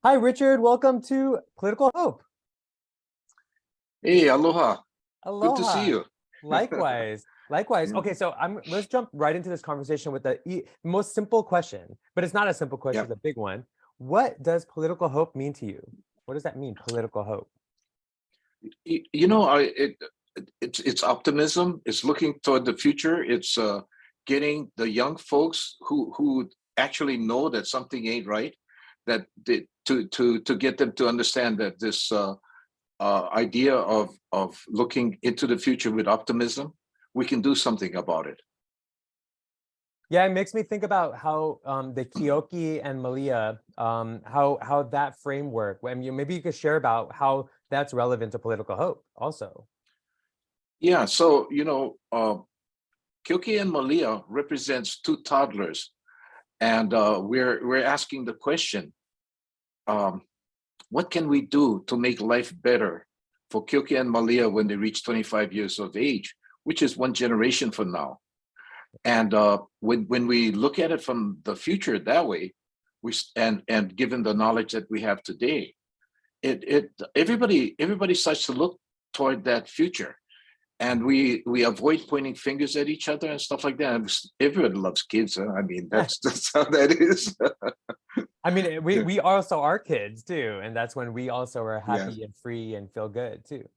Hi, Richard. Welcome to Political Hope. Hey, aloha. Good to see Aloha. you. Likewise. Likewise. Mm, Okay, so let's jump right into this conversation with the most simple question, but it's not a simple question, yeah. it's a big one. What does political hope mean to you? What does that mean, political hope? You know, it's optimism. It's looking toward the future. It's getting the young folks who actually know that something ain't right, to get them to understand that this idea of looking into the future with optimism, we can do something about it. Yeah, it makes me think about how the Keoki and Malia, how that framework, maybe you could share about how that's relevant to political hope also. Yeah. So Kyoki and Malia represents two toddlers, and we're asking the question. Um, what can we do to make life better for Kyoki and Malia when they reach 25 years of age, which is one generation from now? And when we look at it from the future that way, and given the knowledge that we have today, everybody starts to look toward that future, and we avoid pointing fingers at each other and stuff like that. Everyone loves kids. Huh? I mean, that's how that is. I mean, we also are kids too, and that's when we also are Yeah, happy and free and feel good too.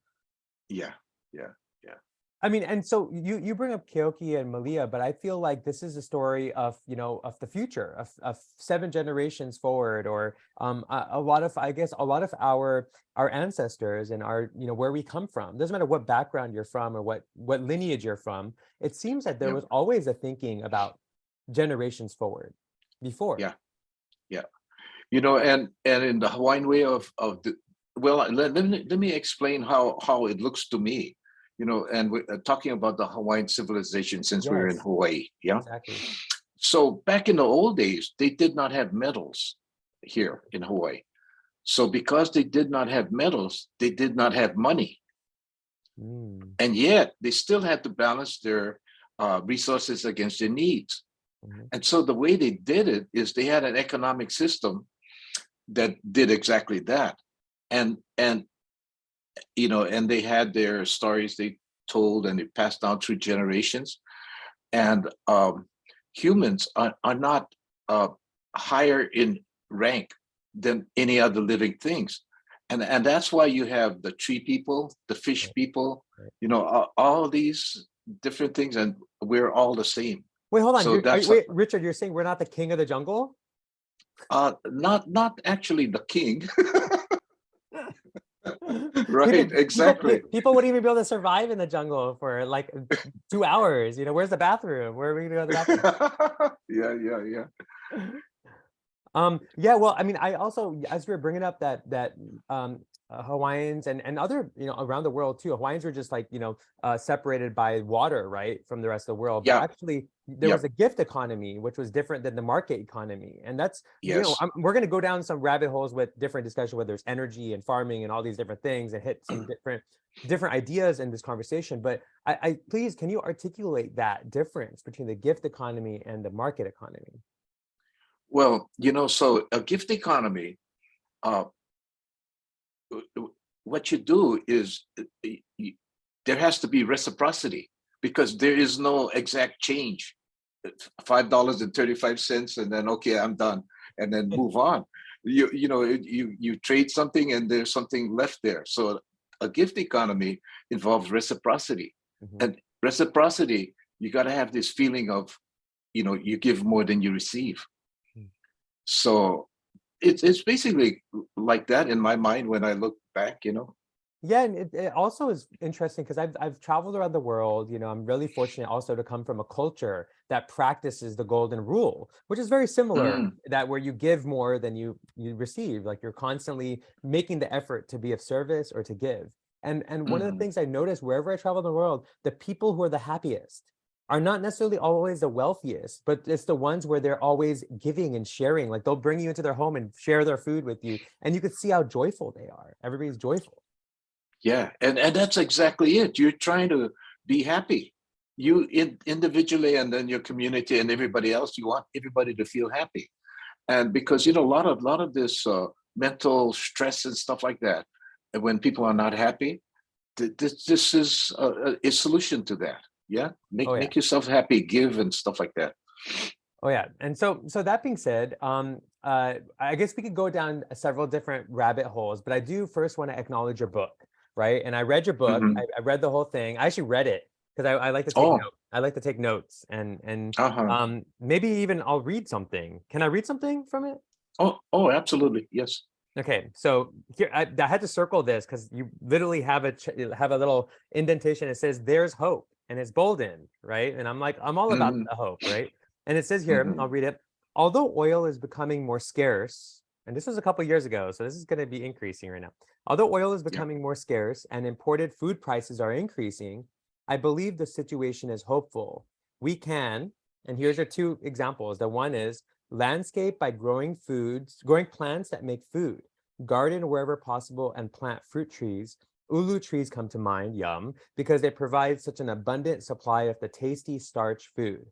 yeah, yeah, yeah. I mean, and so you bring up Keoki and Malia, but I feel like this is a story of, of the future, of 7 generations forward, or a lot of, I guess, a lot of our ancestors and our, where we come from. Doesn't matter what background you're from or what lineage you're from. It seems that there Yeah, was always a thinking about generations forward before. yeah, yeah. And in the Hawaiian way well, let me explain how it looks to me. And we're talking about the Hawaiian civilization since we were in Yes, Hawaii. Yeah. exactly. So back in the old days, they did not have metals here in Hawaii. So because they did not have metals, they did not have money. Mm, And yet they still had to balance their resources against their needs. mhm. And so the way they did it is they had an economic system that did exactly that. And they had their stories they told, and they passed down through generations. And humans are not higher in rank than any other living things. And that's why you have the tree people, the fish Right, people, right. all these different things, and we're all the same. Wait, hold on. So that's Wait, Richard, you're saying we're not the king of the jungle? not actually the king. people Right, exactly. people wouldn't even be able to survive in the jungle for like 2 hours. Where's the bathroom? Where are we gonna go to the bathroom? Yeah. Yeah, well, I mean, I also, as we were bringing up that Hawaiians and other, around the world too, Hawaiians were just like, separated by water, right, from the rest of the world. But Yeah, actually, there yeah, was a gift economy, which was different than the market economy. And that's, yes. we're going to go down some rabbit holes with different discussion, whether it's energy and farming and all these different things, and hit some different ideas in this conversation. But I please, can you articulate that difference between the gift economy and the market economy? Well, so a gift economy, uh, what you do is there has to be reciprocity, because there is no exact change. $5.35, and then okay, I'm done, and then move on. You trade something, and there's something left there. So a gift economy involves reciprocity, Mhm. and reciprocity, you got to have this feeling of, you give more than you receive. So it's basically like that in my mind when I look back. Yeah, and it also is interesting because I've traveled around the world. I'm really fortunate also to come from a culture that practices the golden rule, which is very similar, Mm, that where you give more than you receive, like you're constantly making the effort to be of service or to give. And one of the mhm. things I noticed wherever I travel in the world, the people who are the happiest are not necessarily always the wealthiest, but it's the ones where they're always giving and sharing. Like they'll bring you into their home and share their food with you, and you could see how joyful they are. Everybody's joyful. Yeah, and that's exactly it. You're trying to be happy, individually, and then your community and everybody else. You want everybody to feel happy, and because a lot of this mental stress and stuff like that. And when people are not happy, this is a solution to that. Yeah, Oh yeah. make yourself happy, give and stuff like that. Oh yeah. And so that being said, I guess we could go down several different rabbit holes, but I do first want to acknowledge your book, right? And I read your book. Hmm. I read the whole thing. I actually read it because I like to take Oh, notes. I like to take notes and uh-huh. maybe even I'll read something. Can I read something from it? Oh, absolutely. Yes. Okay, so here I had to circle this because you literally have have a little indentation. It says "There's hope" and it's bolden, right? And I'm like, I'm all about Hmm. the hope, right? And it says here, I'll Hmm. read it. Although oil is becoming more scarce, and this was a couple years ago, so this is going to be increasing right now. Although oil is Yeah. becoming more scarce and imported food prices are increasing, I believe the situation is hopeful. We can, and here's your two examples. The one is landscape by growing plants that make food, garden wherever possible, and plant fruit trees. Ulu trees come to mind, yum, because they provide such an abundant supply of the tasty starch food.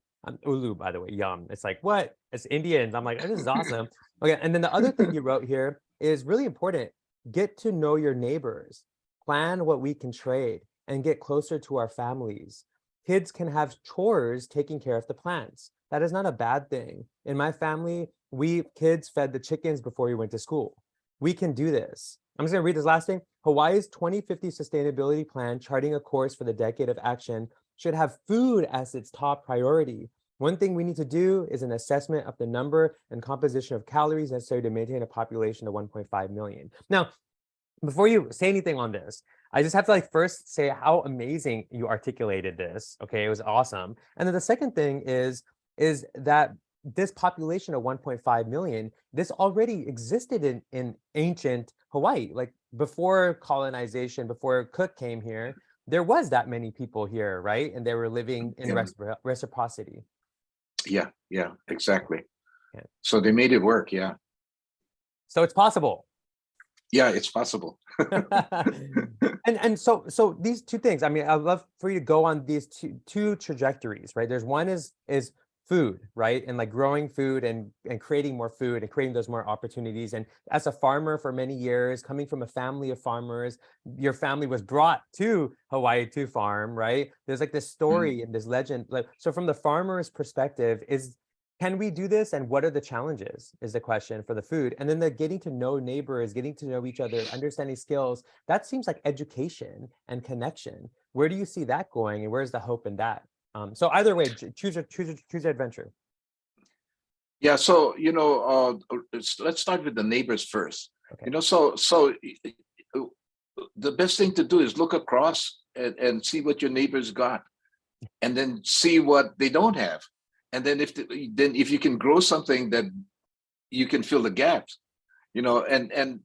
Ulu, by the way, yum. It's like, what? It's Indians. I'm like, oh, this is awesome. Okay, and then the other thing you wrote here is really important. Get to know your neighbors, plan what we can trade, and get closer to our families. Kids can have chores taking care of the plants. That is not a bad thing. In my family, we kids fed the chickens before we went to school. We can do this. I'm just going to read this last thing. Hawaii's 2050 sustainability plan, charting a course for the decade of action, should have food as its top priority. One thing we need to do is an assessment of the number and composition of calories necessary to maintain a population of 1.5 million. Now, before you say anything on this, I just have to like first say how amazing you articulated this. Okay, it was awesome. And then the second thing is that this population of 1.5 million, this already existed in ancient Hawaii. Like before colonization, before Cook came here, there was that many people here, right? And they were living in Yeah. reciprocity. Yeah. Exactly. Yeah. So they made it work. Yeah. So it's possible. Yeah, it's possible. and so these two things, I mean, I'd love for you to go on these two trajectories, right? There's one is food, right? And like growing food and creating more food and creating those more opportunities. And as a farmer for many years, coming from a family of farmers, your family was brought to Hawaii to farm, right? There's like this Mm. story and this legend. Like, so from the farmer's perspective, can we do this? And what are the challenges is the question for the food. And then the getting to know neighbors, getting to know each other, understanding skills, that seems like education and connection. Where do you see that going? And where's the hope in that? So either way, choose your adventure. Yeah. So, let's start with the neighbors first. Okay. Uh, the best thing to do is look across and see what your neighbors got, and then see what they don't have. And then if you can grow something that you can fill the gaps, and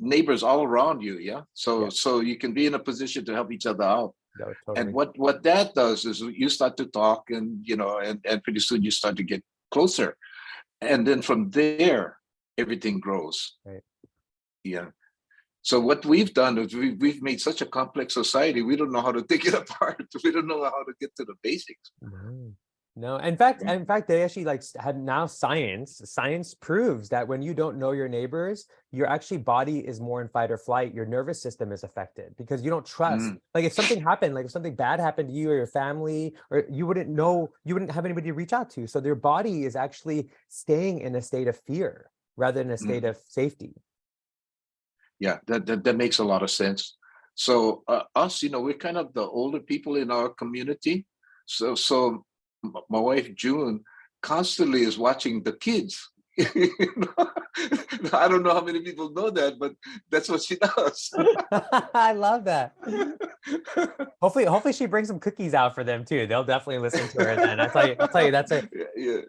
neighbors all around you. Yeah. Yeah, So you can be in a position to help each other out. that was And totally. what that does is you start to talk, and pretty soon you start to get closer. And then from there, everything grows. Right. Yeah. So what we've done is we've made such a complex society, we don't know how to take it apart. We don't know how to get to the basics. No. No, in fact, they actually like have now science proves that when you don't know your neighbors, your actually body is more in fight or flight. Your nervous system is affected because you don't trust. Mm, Like if something happened, like if something bad happened to you or your family, or you wouldn't know, you wouldn't have anybody to reach out to. So their body is actually staying in a state of fear rather than a state mm. of safety. Yeah, that makes a lot of sense. So us, we're kind of the older people in our community. My wife June constantly is watching the kids. You know? I don't know how many people know that, but that's what she does. I love that. Hopefully she brings some cookies out for them too. They'll definitely listen to her then. I'll tell you, Yeah, yeah,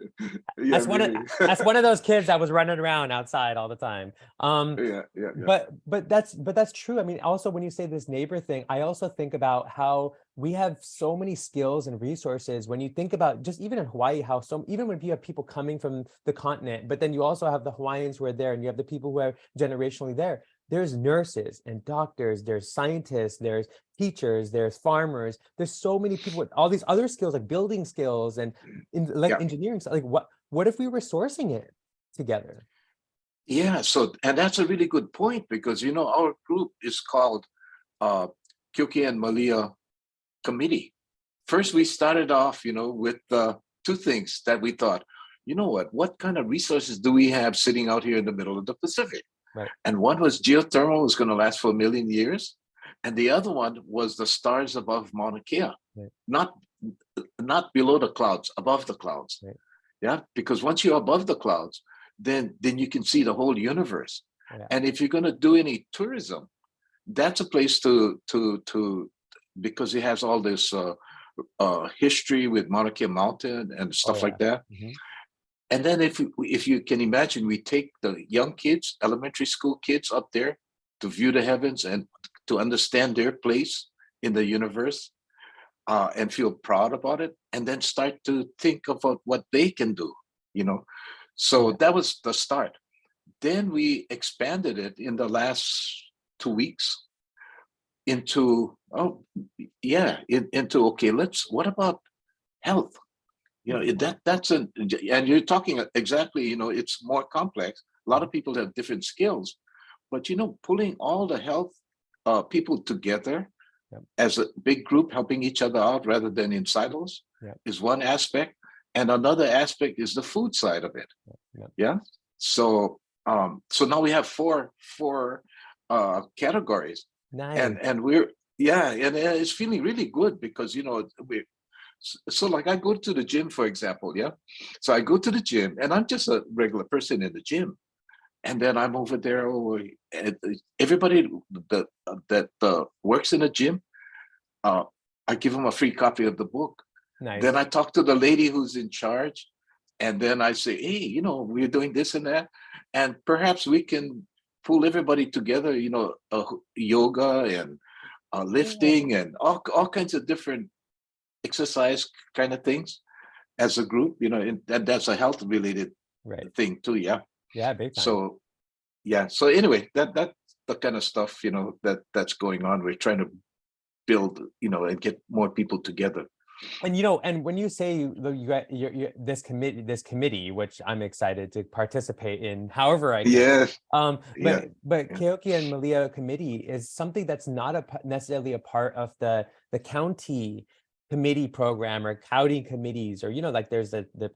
that's one of maybe. that's one of those kids that was running around outside all the time. Yeah. But that's true. I mean, also when you say this neighbor thing, I also think about how we have so many skills and resources. When you think about just even in Hawaii, how even when you have people coming from the continent, but then you also have the Hawaiians who are there, and you have the people who are generationally there. There's nurses and doctors, there's scientists, there's teachers, there's farmers. There's so many people with all these other skills like building skills and like Yeah. engineering. So like what if we were sourcing it together? Yeah, so and that's a really good point because our group is called uh Kyoki and Malia Committee. First, we started off, with two things that we thought, what kind of resources do we have sitting out here in the middle of the Pacific? Right. And one was geothermal was going to last for a million years, and the other one was the stars above Mauna Kea, Right. not below the clouds, above the clouds. Right. Yeah, because once you're above the clouds, then you can see the whole universe. Yeah. And if you're going to do any tourism, that's a place to because it has all this history with Mauna Kea Mountain and Oh stuff yeah. like that. Mhm. And then if you can imagine, we take the young kids, elementary school kids up there to view the heavens and to understand their place in the universe, and feel proud about it, and then start to think about what they can do, So Yeah. that was the start. Then we expanded it in the last 2 weeks into, into, okay, what about health? And you're talking exactly, it's more complex. A lot of people have different skills, but pulling all the health people together Yep. as a big group, helping each other out rather than in silos, Yep. is one aspect. And another aspect is the food side of it. Yep. Yeah. So now we have four categories, Nice. and it's feeling really good because we so like I go to the gym, for example. Yeah. So I go to the gym and I'm just a regular person in the gym. And then I'm over there. And everybody that works in the gym, I give them a free copy of the book. Then Nice. I talk to the lady who's in charge, and then I say, hey, we're doing this and that, and perhaps we can pull everybody together. Yoga and Yeah. lifting and all kinds of different exercise kind of things as a group. And that's a health related Right. thing too. Yeah. Yeah, big time. So yeah. So anyway, that's the kind of stuff that's going on. We're trying to build, and get more people together. And and when you say you got this committee, which I'm excited to participate in, however I can. Yeah. Yeah. But Yeah. Keoki and Malia committee is something that's not necessarily a part of the county committee program or county committees, or like there's the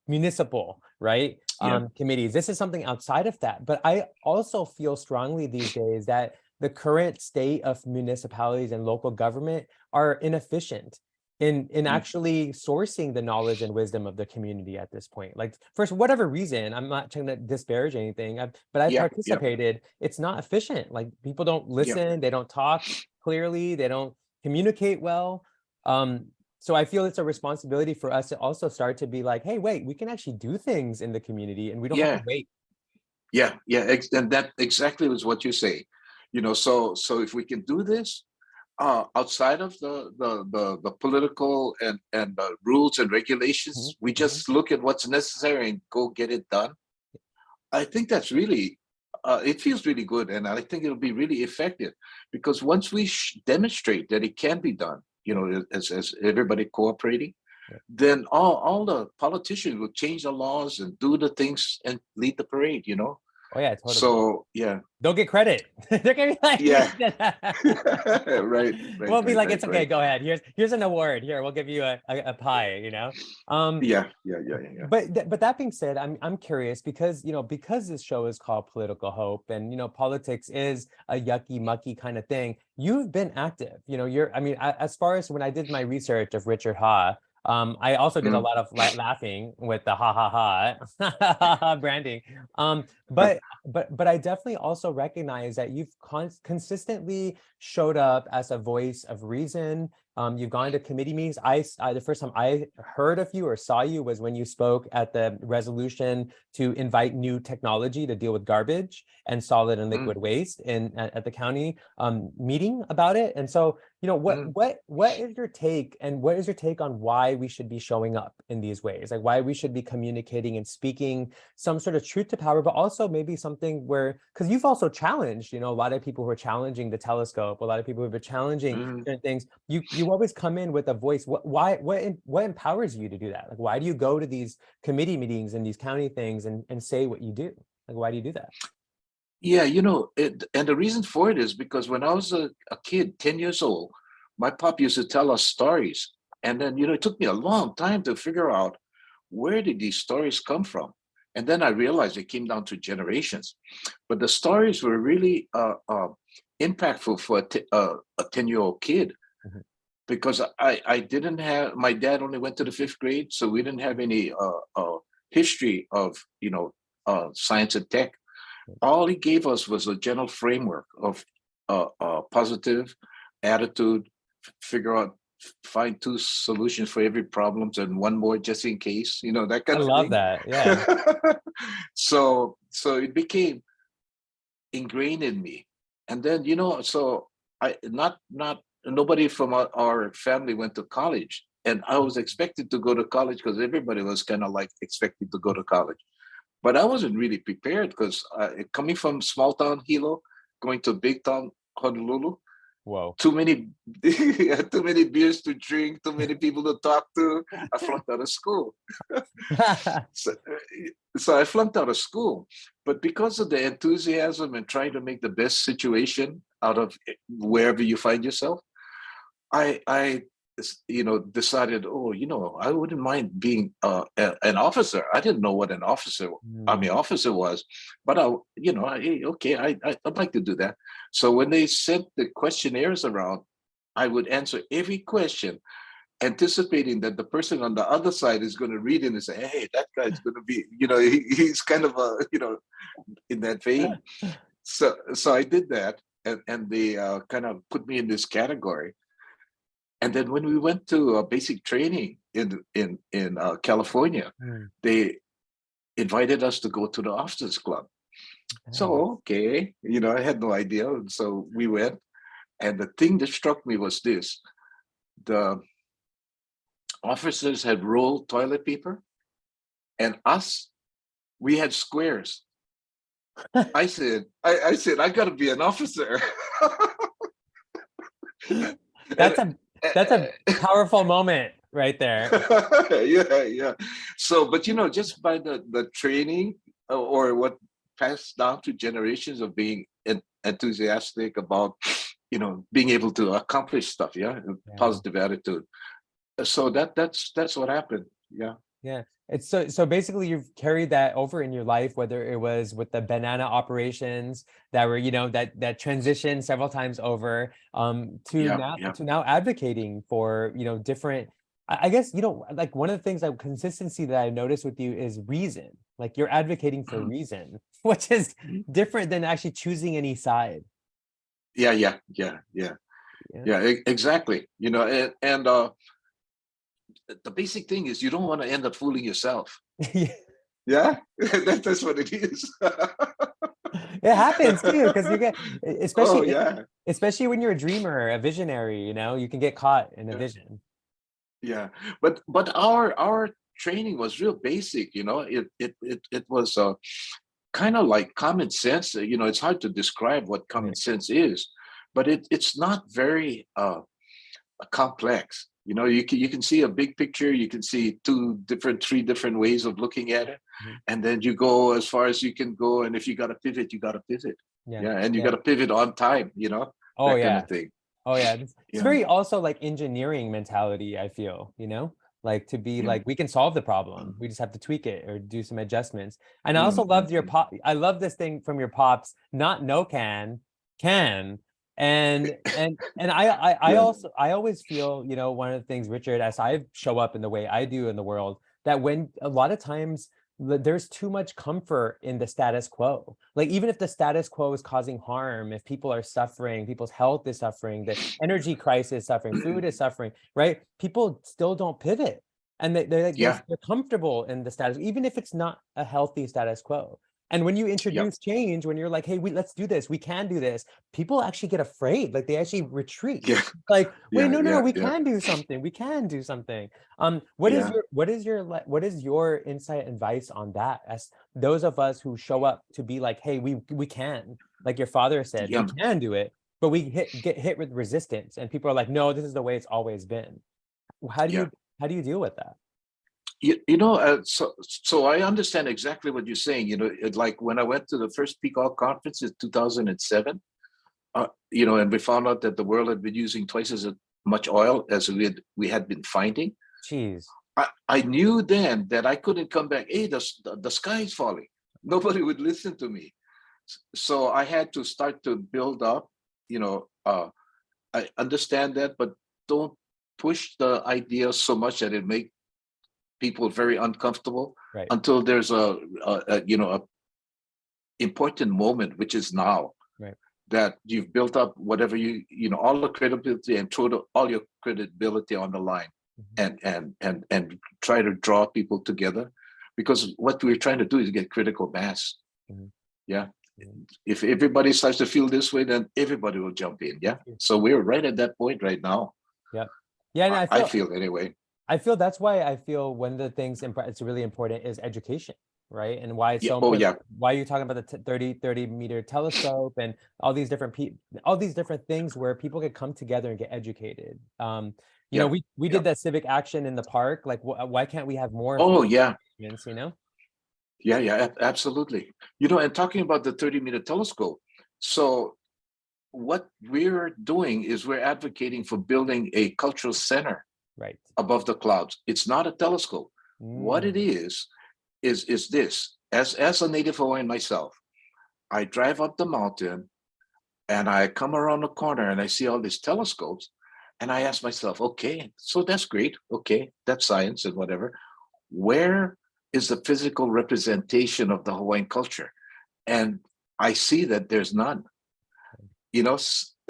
municipal, right? Yeah. Committees. This is something outside of that. But I also feel strongly these days that the current state of municipalities and local government are inefficient in Mm. actually sourcing the knowledge and wisdom of the community at this point. Like, for whatever reason, I'm not trying to disparage anything, but I've Yeah. Yeah. participated. It's not efficient. Like, people don't Yeah. listen, they don't talk clearly, they don't communicate well. So I feel it's a responsibility for us to also start to be like, hey, wait, we can actually do things in the community and we don't have to Yeah. wait. Yeah. Yeah. And that exactly was what you say. So if we can do this, outside of the political and the rules and Mhm, regulations, we mhm. just look at what's necessary and go get it done. I think that's really, it feels really good, and I think it'll be really effective because once we demonstrate that it can be done, as everybody cooperating, Yeah. then all the politicians will change the laws and do the things and lead the parade. Oh yeah, totally. So yeah, They'll get credit. They're gonna be like, yeah, right, right, we'll be right, like, right, it's okay, right. go ahead. Here's an award. Here, we'll give you a pie. Yeah, yeah, yeah, yeah, yeah. But that being said, I'm curious because because this show is called Political Hope, and politics is a yucky mucky kind of thing. You've been active. As far as when I did my research of Richard Ha, I also did a Mm. lot of laughing with the ha ha ha branding. But I definitely also recognize that you've consistently showed up as a voice of reason. You've gone to committee meetings. The first time I heard of you or saw you was when you spoke at the resolution to invite new technology to deal with garbage and solid and Mm. liquid waste at the county meeting about it. And so, Mm. what is your take, and what is your take on why we should be showing up in these ways? Like, why we should be communicating and speaking some sort of truth to power, but also maybe something where, because you've also challenged, a lot of people who are challenging the telescope, a lot of people who are challenging Mm. certain things. You always come in with a voice. What empowers you to do that? Like, why do you go to these committee meetings and these county things and say what you do? Like, why do you do that? Yeah, and the reason for it is because when I was a kid, 10 years old, my pop used to tell us stories. And then, it took me a long time to figure out where did these stories come from. And then I realized it came down to generations. But the stories were really impactful for a 10-year-old kid Mhm. because I didn't have, my dad only went to the 5th grade, so we didn't have any history of, science and tech. All he gave us was a general framework of positive attitude, figure out, find 2 solutions for every problems and one more just in case, that I kind of love thing. that. Yeah. So it became ingrained in me. And then, so I not nobody from our family went to college. And I was expected to go to college because everybody was kind of like expected to go to college. But I wasn't really prepared because coming from small town Hilo, going to big town Honolulu, Whoa. too many too many beers to drink, too many people to talk to. I flunked out of school. So, so I flunked out of school. But because of the enthusiasm and trying to make the best situation out of wherever you find yourself, I decided, oh, I wouldn't mind being an officer. I didn't know what an army Mm. officer was, but okay, I'd like to do that. So when they sent the questionnaires around, I would answer every question, anticipating that the person on the other side is going to read it and say, hey, that guy's going to be, he's kind of in that vein. So I did that, and they kind of put me in this category. And then when we went to basic training in California, Mm. they invited us to go to the officers club. Nice. So okay, I had no idea, so we went. And the thing that struck me was this: the officers had rolled toilet paper, and us, we had squares. I said, I got to be an officer. That's and, a powerful moment right there. yeah. So, but just by the training or what passed down to generations of being enthusiastic about, being able to accomplish stuff. Yeah, Yeah. positive attitude. So that's what happened. Yeah. Yeah. It's so basically you've carried that over in your life, whether it was with the banana operations that were, that transitioned several times over, to Yeah. now Yeah. advocating for, different, I guess, like one of the things that consistency that I noticed with you is reason. Like you're advocating for Mhm. reason, which is different than actually choosing any side. Yeah. Yeah. Yeah. Yeah. Yeah. Yeah. Exactly. And the basic thing is you don't want to end up fooling yourself. Yeah, that's what it is. It happens too, because you get, Oh especially yeah, when you're a dreamer, a visionary, you can get caught in a yeah, vision. yeah. But our training was real basic. It was kind of like common sense. It's hard to describe what common Right. sense is, but it's not very complex. You can see a big picture. You can see 3 different ways of looking at it, Mhm. and then you go as far as you can go. And if you got to pivot, you got to pivot. Yeah. Yeah, and you got Yeah. to pivot on time. Oh That kind of yeah. thing. Oh yeah. It's Yeah, very also like engineering mentality, I feel, like to be yeah. like we can solve the problem. We just have to tweak it or do some adjustments. And I also Mm, mm, loved your mm. pop. I love this thing from your pops, not no can. And Yeah, I always feel, one of the things, Richard, as I show up in the way I do in the world, that when a lot of times there's too much comfort in the status quo. Like even if the status quo is causing harm, if people are suffering, people's health is suffering, the energy crisis is suffering, food is suffering, right? People still don't pivot. And they're like yeah, they're comfortable in the status, even if it's not a healthy status quo. And when you yeah, introduce change, when you're like, hey, let's do this, we can do this, people actually get afraid, like they actually retreat. yeah, Like, wait, yeah, no, yeah, we yeah, can do something. We can do something. yeah. What is your insight advice on that, as those of us who show up to be like, hey, we can, like your father said, we Yeah, can do it, but we get hit with resistance, and people are like, no, this is the way it's always been. How do yeah. you deal with that? So I understand exactly what you're saying. Like when I went to the first Peak Oil conference in 2007, and we found out that the world had been using twice as much oil as we had been finding. Jeez. I knew then that I couldn't come back. Hey, the sky is falling. Nobody would listen to me. So I had to start to build up. I understand that, but don't push the idea so much that it make people very uncomfortable Right. until there's a important moment, which is now, Right. that you've built up whatever all the credibility, and throw all your credibility on the line, and try to draw people together, because what we're trying to do is get critical mass. Yeah. If everybody starts to feel this way, then everybody will jump in. Yeah. So we're right at that point right now. Yeah. Yeah. And I feel anyway. I feel that's why I feel one of the things it's really important is education, right? And why it's Yeah. so Oh, important. yeah. Why you're talking about the 30 meter telescope and all these different things where people could come together and get educated. Yeah. We did that civic action in the park. Like, why can't we have more? Oh, yeah. Yeah, Absolutely. And talking about the 30-meter telescope, so what we're doing is we're advocating for building a cultural center right above the clouds. It's not a telescope. What it is this. As a native Hawaiian myself, I drive up the mountain and I come around the corner and I see all these telescopes, and I ask myself, okay, so that's great. Okay, that's science and whatever. Where is the physical representation of the Hawaiian culture? And I see that there's none.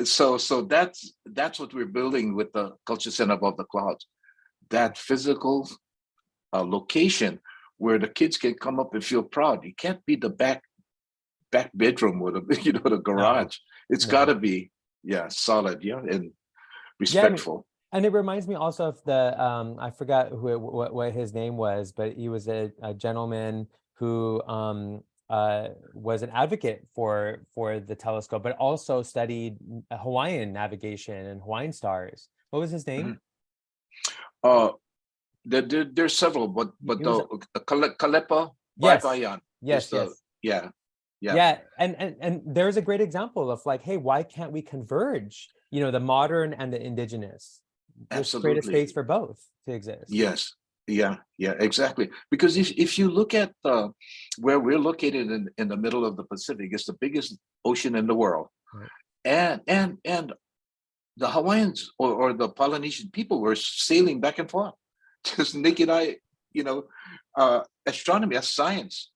So that's what we're building with the Culture Center Above the Clouds. That physical location where the kids can come up and feel proud. It can't be the back bedroom or the garage. It's got to be solid, and respectful. And it reminds me also of the I forgot what his name was, but he was a gentleman who was an advocate for the telescope, but also studied Hawaiian navigation and Hawaiian stars. What was his name? There's several, but Kalepa Yes. Baibayan Yes. Yeah. And there's a great example of like, hey, why can't we converge, the modern and the indigenous? Just create a space for both to exist. Yes. Yeah, exactly. Because if you look at where we're located in the middle of the Pacific, it's the biggest ocean in the world. Right. And the Hawaiians or the Polynesian people were sailing back and forth. Just naked eye, astronomy, that's science.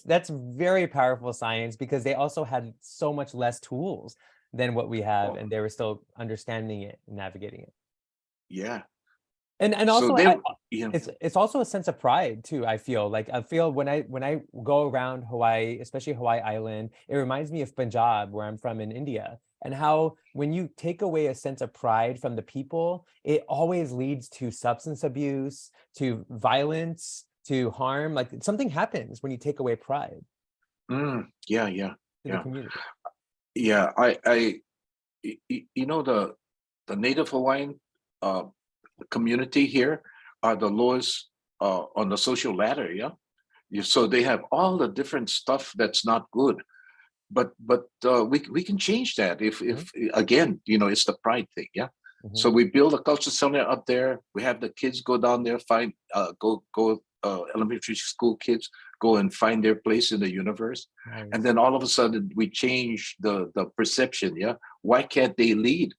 That's very powerful science, because they also had so much less tools than what we have, and they were still understanding it and navigating it. Yeah. And also, it's also a sense of pride too. I feel when I go around Hawaii, especially Hawai'i Island, it reminds me of Punjab, where I'm from in India, and how when you take away a sense of pride from the people, it always leads to substance abuse, to violence, to harm. Like something happens when you take away pride. The community. Yeah, the Native Hawaiian community here are the lowest on the social ladder. So they have all the different stuff that's not good, but we can change that if again, it's the pride thing. So we build a culture center up there. We have the kids go down there, find elementary school kids go and find their place in the universe. Nice. And then all of a sudden we change the perception. Why can't they lead?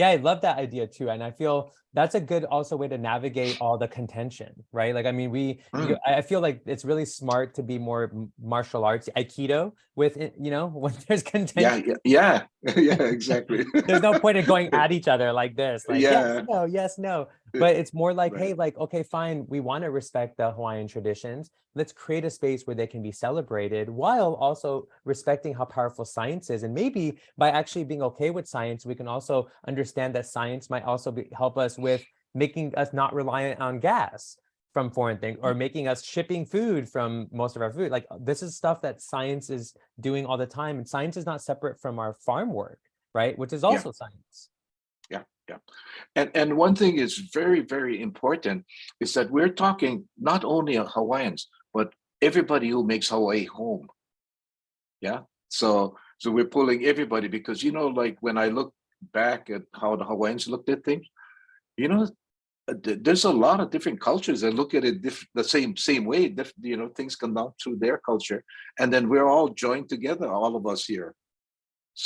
I love that idea too, and I feel that's a good also way to navigate all the contention, right? Like, I mean, I feel like it's really smart to be more martial arts, Aikido, with it, when there's contention. Yeah, exactly. There's no point in going at each other like this, like yes, no. But it's more like, hey, like, okay, fine, we want to respect the Hawaiian traditions. Let's create a space where they can be celebrated while also respecting how powerful science is. And maybe by actually being okay with science, we can also understand that science might also help us with making us not reliant on gas from foreign things, or making us shipping food from most of our food. Like, this is stuff that science is doing all the time. And science is not separate from our farm work, right? Which is also science. Yeah, yeah. And one thing is very, very important is that we're talking not only Hawaiians, but everybody who makes Hawaii home. Yeah. So we're pulling everybody because like when I look back at how the Hawaiians looked at things, you know, there's a lot of different cultures that look at it the same way. Things come down through their culture, and then we're all joined together, all of us here.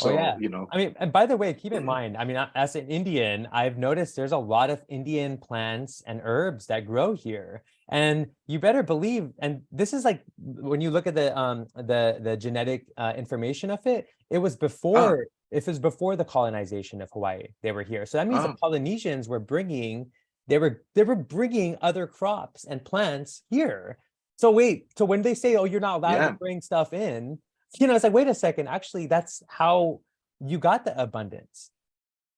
Oh So yeah. I mean, and by the way, keep in mind, I mean, as an Indian, I've noticed there's a lot of Indian plants and herbs that grow here. And you better believe, and this is like when you look at the genetic information of it, it was ah before the colonization of Hawaii. They were here. So that means the ah Polynesians were bringing they were bringing other crops and plants here. So wait, so when they say, oh, you're not allowed to yeah bring stuff in, it's like, wait a second, actually, that's how you got the abundance.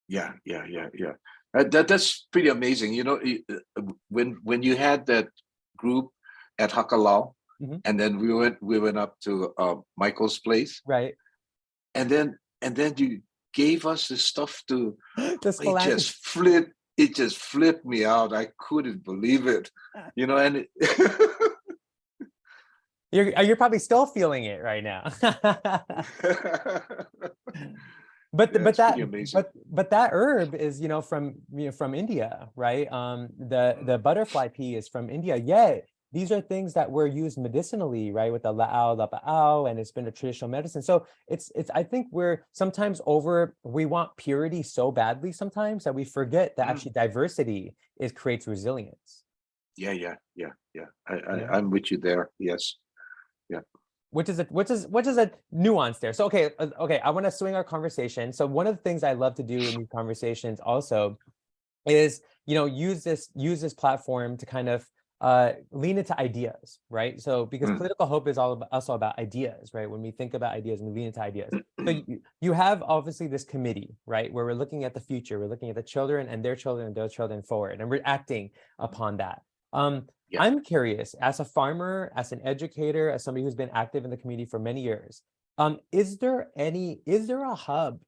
yeah. That's pretty amazing. When you had that group at Hakalau, Mhm. and then we went up to Michael's place, Right. and then you gave us the stuff to. The It Spelunky. just flipped. It just flipped me out. I couldn't believe it. And You're probably still feeling it right now. yeah, But it's that pretty amazing. but that herb is from India, right? The butterfly pea is from India. Yeah, these are things that were used medicinally, right? With the la'au lapa'au, and it's been a traditional medicine. So it's I think we're sometimes we want purity so badly sometimes that we forget that Mm. actually diversity creates resilience. Yeah. You know? I'm with you there. Yes. Yeah. Which is a nuance there. So okay, I want to swing our conversation. So one of the things I love to do in these conversations also is use this platform to kind of lean into ideas, right? So because Mm. political hope is also about ideas, right? When we think about ideas, we lean into ideas. So you have obviously this committee, right, where we're looking at the future, we're looking at the children and their children forward, and we're acting upon that. Yeah. I'm curious, as a farmer, as an educator, as somebody who's been active in the community for many years, is there a hub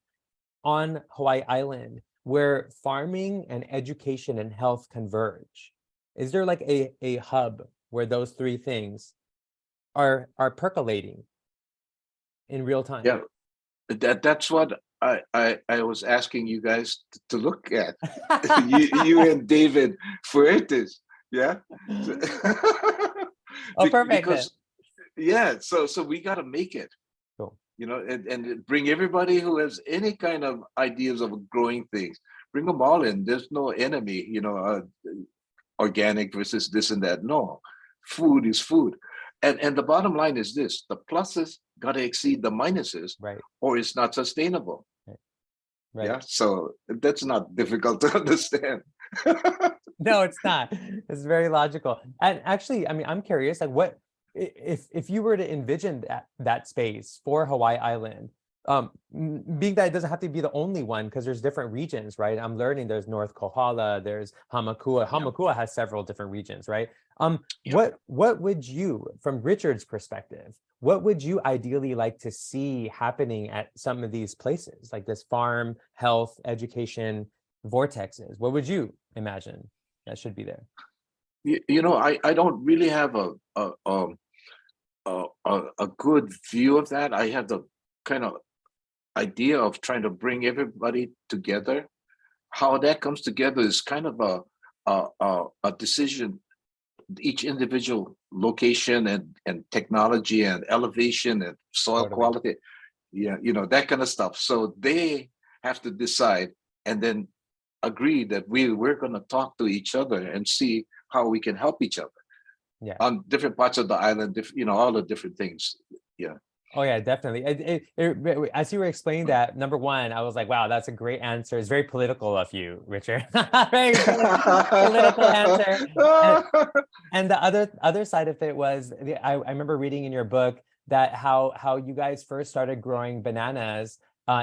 on Hawaii Island where farming and education and health converge? Is there like a hub where those three things are percolating in real time? Yeah. That's what I was asking you guys to look at. You and David Fuertes. Yeah. So- Oh, perfect then. because yeah, so we got to make it, Cool. and bring everybody who has any kind of ideas of growing things. Bring them all in. There's no enemy, organic versus this and that. No, food is food. And the bottom line is this: the pluses got to exceed the minuses, Right, or it's not sustainable. right, right. Yeah, so that's not difficult to understand. No, it's not. It's very logical. And actually, I mean, I'm curious, like if you were to envision that space for Hawaii Island, being that it doesn't have to be the only one because there's different regions, right? I'm learning there's North Kohala, there's Hamakua. Yeah, Hamakua has several different regions, right? yeah. What would you, from Richard's perspective, what would you ideally like to see happening at some of these places, like this farm, health, education vortexes? What would you imagine that should be there? I don't really have a good view of that. I have the kind of idea of trying to bring everybody together. How that comes together is kind of a decision. Each individual location and technology and elevation and soil Totally. quality, yeah, that kind of stuff. So they have to decide and then agree that we're going to talk to each other and see how we can help each other Yeah. on different parts of the island, all the different things. Yeah. Oh yeah, definitely. As you were explaining that, number one, I was like, wow, that's a great answer. It's very political of you, Richard. Very political answer. And, and the other side of it was, I remember reading in your book that how you guys first started growing bananas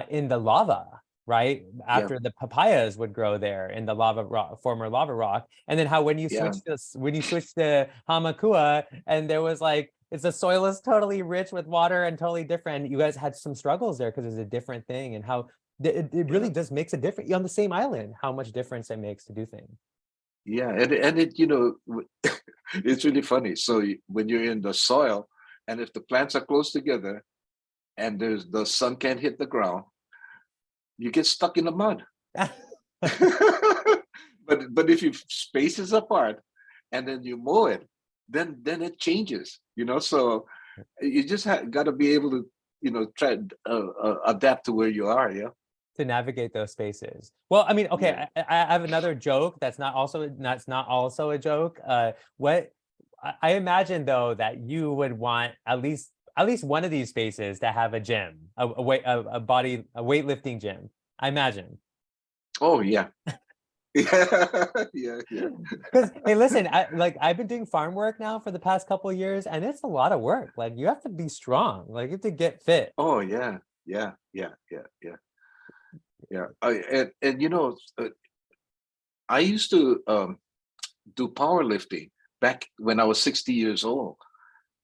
in the lava, right? Yeah, After the papayas would grow there in the lava rock, former lava rock, and then how when you yeah, switched to Hamakua, and there was like the soil is totally rich with water and totally different. You guys had some struggles there because it's a different thing, and how it Yeah. really does makes a difference on the same island, how much difference it makes to do things. Yeah, and it, you know, it's really funny. So when you're in the soil, and if the plants are close together, and there's the sun can't hit the ground, you get stuck in the mud. But if you spaces apart, and then you mow it, then it changes. You know, so you just got to be able to, you know, try adapt to where you are. Yeah. To navigate those spaces. Well, I mean, Yeah. okay, I have another joke that's not also a joke. What I imagine though that you would want at least one of these spaces to have a gym, a weightlifting gym. I imagine. Oh yeah. Yeah. Yeah. Yeah. Because hey, listen, I've been doing farm work now for the past couple of years, and it's a lot of work. Like you have to be strong. Like you have to get fit. Oh yeah. Yeah. Yeah. Yeah. Yeah. Yeah. And you know, I used to do powerlifting back when I was 60 years old.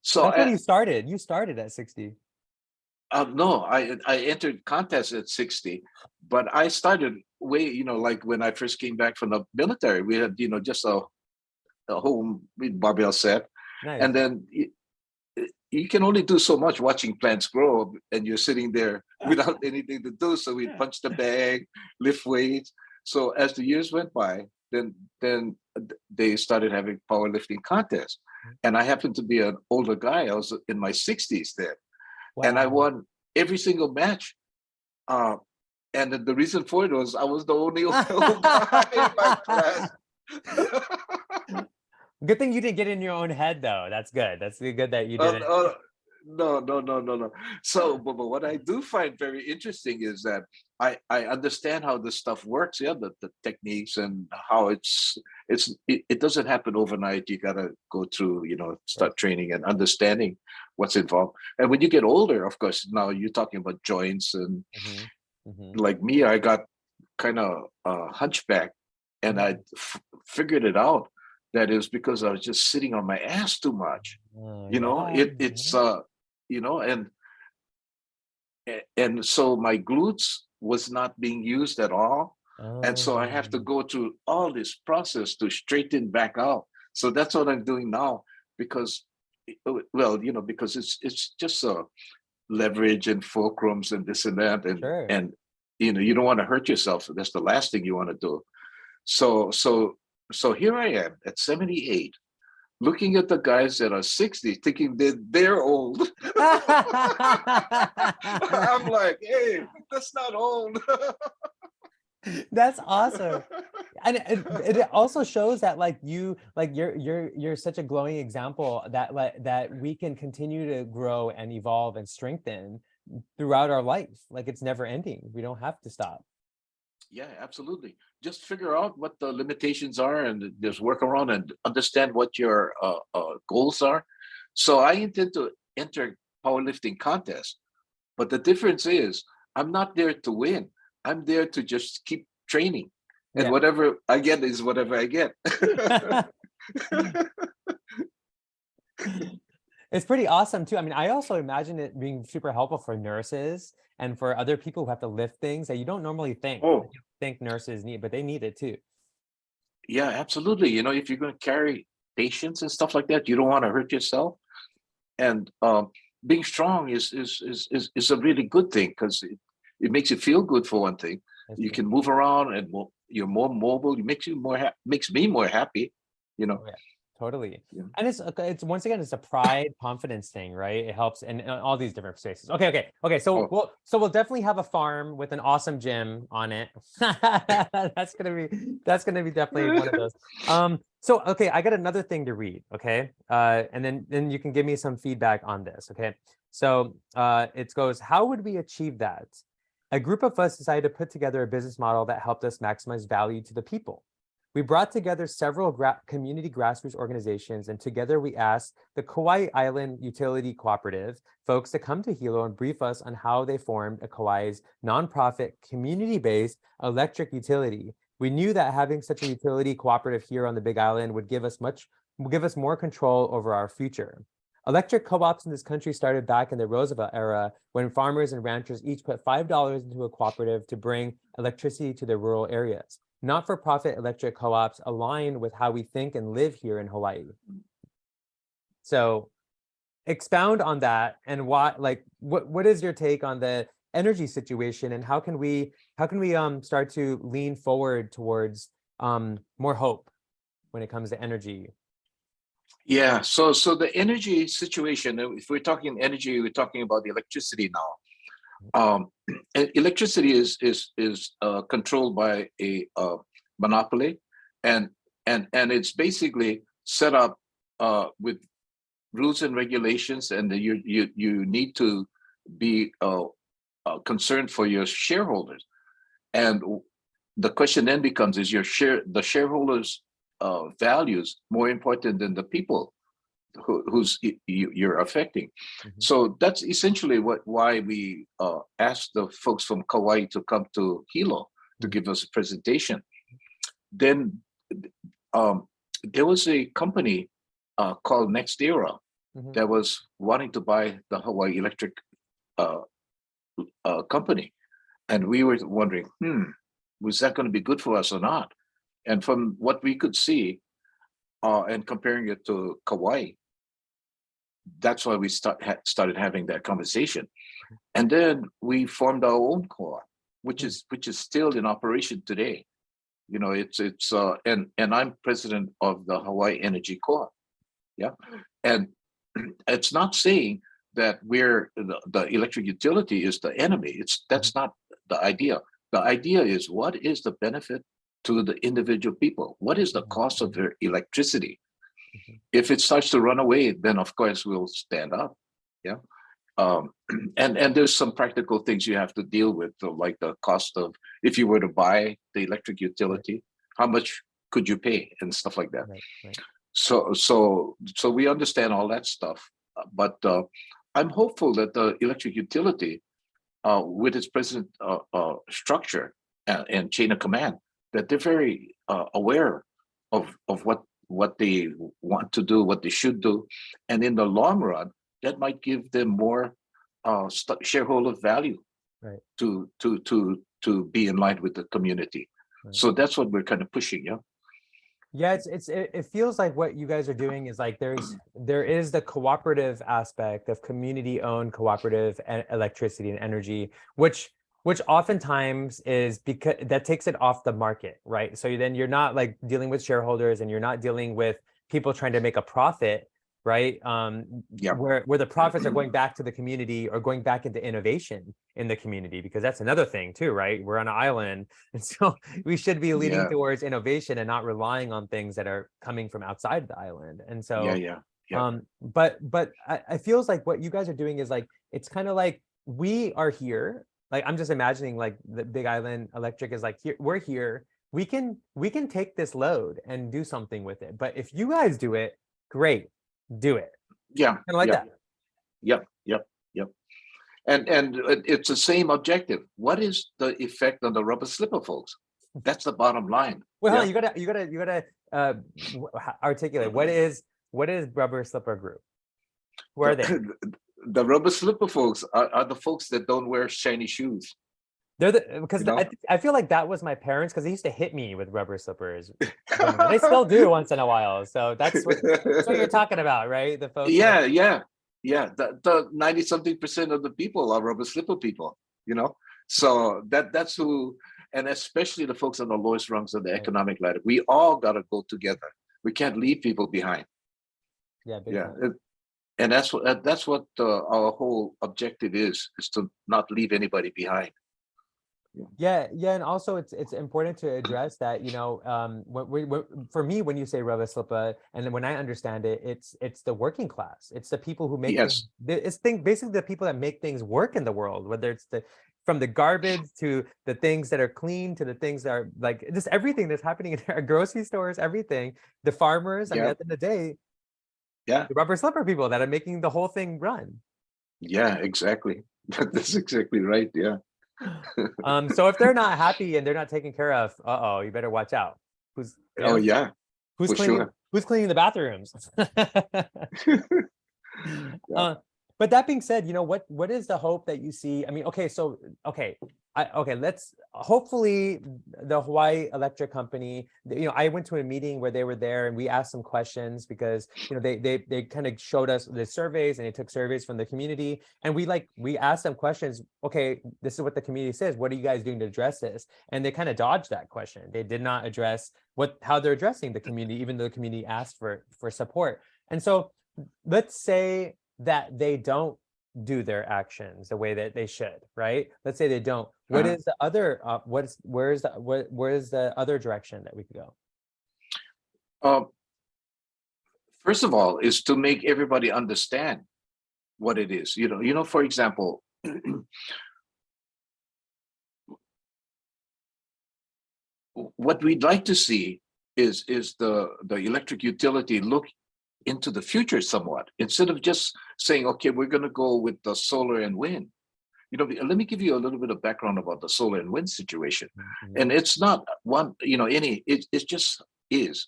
So That's when you started. You started at 60. no, I entered contests at 60, but I started way, you know, like when I first came back from the military, we had, you know, just a home with barbell set, Nice. and then you can only do so much watching plants grow, and you're sitting there without anything to do. So we punch the bag, lift weights. So as the years went by, then they started having powerlifting contests, and I happened to be an older guy. I was in my 60s then, and I Wow. won every single match. Uh, and the reason for it was I was the only old guy in my class. Good thing you didn't get in your own head, though. That's good. That's good that you Uh, didn't. uh, no, no, no, no, no. So, but what I do find very interesting is that I understand how this stuff works. Yeah, the techniques and how it doesn't happen overnight. You gotta go through, you know, start training and understanding what's involved. And when you get older, of course, now you're talking about joints, and Hmm. Hmm. like me, I got kind of hunchback, and I figured it out that it was because I was just sitting on my ass too much. Oh, You know, yeah. it's you know, and so my glutes was not being used at all, and so I have to Oh, go through all this process to straighten back out. So that's what I'm doing now, because well, you know, because it's just leverage and fulcrums and this and that, sure. and you know, you don't want to hurt yourself. So that's the last thing you want to do. So so here I am at 78, looking at the guys that are 60, thinking that they're old. I'm like, hey, that's not old. That's awesome. And it also shows that you're such a glowing example that that we can continue to grow and evolve and strengthen throughout our life. Like it's never ending. We don't have to stop. Yeah, absolutely. Just figure out what the limitations are, and just work around and understand what your goals are. So I intend to enter powerlifting contest, but the difference is I'm not there to win. I'm there to just keep training, and Yeah. whatever I get is whatever I get. It's pretty awesome too. I mean, I also imagine it being super helpful for nurses and for other people who have to lift things that you don't normally think. Like, Oh, you think nurses need, but they need it too. yeah, absolutely. You know, if you're going to carry patients and stuff like that, you don't want to hurt yourself. And being strong is a really good thing, because it makes you feel good for one thing. That's You true. can move around, and you're more mobile. It makes you makes me more happy. You know. Oh, yeah, totally. Yeah. And it's once again, it's a pride confidence thing, right? It helps in all these different spaces. Okay. So Oh, we'll definitely have a farm with an awesome gym on it. That's gonna be definitely one of those. So okay, I got another thing to read. Okay, and then you can give me some feedback on this. Okay, so it goes, how would we achieve that? A group of us decided to put together a business model that helped us maximize value to the people. We brought together several community grassroots organizations, and together we asked the Hawai'i Island Utility Cooperative folks to come to Hilo and brief us on how they formed a Kauai's nonprofit, community-based electric utility. We knew that having such a utility cooperative here on the Big Island would give us more control over our future. Electric co-ops in this country started back in the Roosevelt era when farmers and ranchers each put $5 into a cooperative to bring electricity to their rural areas. Not-for-profit electric co-ops align with how we think and live here in Hawaii. So expound on that, and why, like, what is your take on the energy situation, and how can we start to lean forward towards more hope when it comes to energy? Yeah, so the energy situation, if we're talking energy, we're talking about the electricity now. Electricity is controlled by a monopoly, and it's basically set up with rules and regulations, and you need to be concerned for your shareholders. And the question then becomes: is the shareholders' values more important than the people who's you're affecting? Mm-hmm. So that's essentially why we asked the folks from Kauai to come to Hilo to give us a presentation. Then there was a company called Next Era Mm-hmm. that was wanting to buy the Hawaii Electric company, and we were wondering, was that going to be good for us or not? And from what we could see, and comparing it to Kauai, that's why we started having that conversation. And then we formed our own co-op, which is still in operation today. You know, and I'm president of the Hawai'i Energy Co-op. Yeah, and it's not saying that the electric utility is the enemy. That's not the idea. The idea is, what is the benefit to the individual people? What is the cost of their electricity? If it starts to run away, then of course we'll stand up. Yeah. And there's some practical things you have to deal with, like the cost of, if you were to buy the electric utility, how much could you pay and stuff like that. Right. So we understand all that stuff, but I'm hopeful that the electric utility, with its present structure and chain of command, that they're very aware of what they want to do, what they should do, and in the long run, that might give them more shareholder value, Right. to be in line with the community. Right. So that's what we're kind of pushing. Yeah, it feels like what you guys are doing is like there is the cooperative aspect of community-owned cooperative electricity and energy, which oftentimes is because that takes it off the market, right? So then you're not like dealing with shareholders, and you're not dealing with people trying to make a profit, right? Where the profits are going back to the community or going back into innovation in the community, because that's another thing too, right? We're on an island, and so we should be leaning towards innovation and not relying on things that are coming from outside the island. And so but I feels like what you guys are doing is like, it's kind of like, we are here. Like, I'm just imagining like the Big Island Electric is like, here, we're here, we can take this load and do something with it. But if you guys do it, great, do it. Yeah. Kind of like that. Yep. And it's the same objective. What is the effect on the rubber slipper folks? That's the bottom line. Well, you gotta articulate what is Rubber Slipper Group? Who are they? The rubber slipper folks are the folks that don't wear shiny shoes. They're because I feel like that was my parents, because they used to hit me with rubber slippers. They still do once in a while. So that's what you're talking about, right? The folks. Yeah. The 90-something% of the people are rubber slipper people. So that's who, and especially the folks on the lowest rungs of the economic ladder. We all got to go together. We can't leave people behind. Yeah. And that's what our whole objective is to not leave anybody behind. Yeah, and also it's important to address that, for me, when you say rubber slipper, and then when I understand it, it's the working class. It's the people who make basically the people that make things work in the world, whether it's from the garbage to the things that are clean to the things that are like just everything that's happening in our grocery stores, everything. The farmers, I mean, at the end of the day, the rubber slipper people that are making the whole thing run. Yeah, exactly. That's exactly right. Yeah. So if they're not happy and they're not taken care of, you better watch out. Who's cleaning the bathrooms? Yeah. But that being said, what is the hope that you see? I mean, okay, so let's hopefully the Hawaii Electric Company. I went to a meeting where they were there, and we asked some questions because they kind of showed us the surveys, and they took surveys from the community, and we asked them questions. Okay, this is what the community says. What are you guys doing to address this? And they kind of dodged that question. They did not address how they're addressing the community, even though the community asked for support. And so let's say that they don't do their actions the way that they should, right? Let's say they don't. What Uh-huh. is the other? Where is the other direction that we could go? Uh, First of all, is to make everybody understand what it is. For example, what we'd like to see is the electric utility look into the future somewhat, instead of just saying, okay, we're going to go with the solar and wind. Let me give you a little bit of background about the solar and wind situation. Mhm. And it's not one, it just is.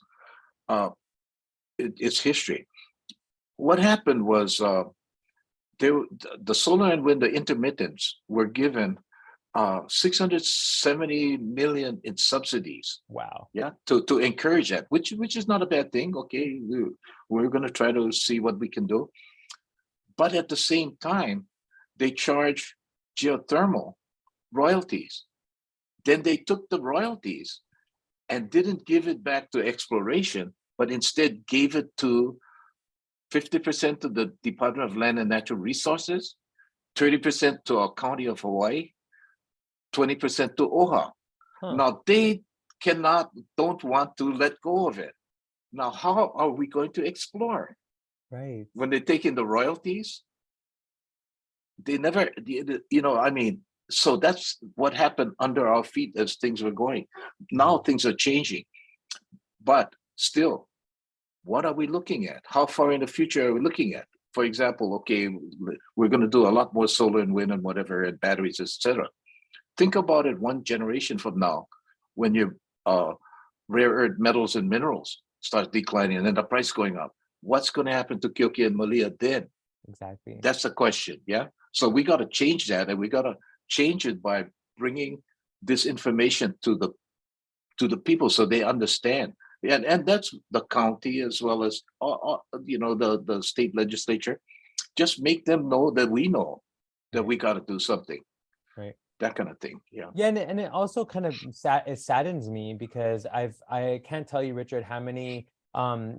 Uh, it's history. What happened was the solar and wind, the intermittents were given 670 million in subsidies. Wow. Yeah, to encourage that, which is not a bad thing. Okay, we're going to try to see what we can do. But at the same time, they charge geothermal royalties. Then they took the royalties and didn't give it back to exploration, but instead gave it to 50% to the Department of Land and Natural Resources, 30% to our county of Hawaii, 20% to OHA. Huh. Now they don't want to let go of it. Now, how are we going to explore? Right. When they take in the royalties, they never, so that's what happened under our feet as things were going. Now things are changing, but still, what are we looking at? How far in the future are we looking at? For example, okay, we're going to do a lot more solar and wind and whatever, and batteries, etc. Think about it 1 generation from now, when your rare earth metals and minerals start declining and then the price going up. What's going to happen to Kyoki and Malia then? Exactly. That's the question. Yeah. So we got to change that, and we got to change it by bringing this information to the people so they understand. And that's the county as well as the state legislature. Just make them know that we know that Right. we got to do something. Right. That kind of thing. Yeah. Yeah, and it also kind of it saddens me because I can't tell you, Richard, how many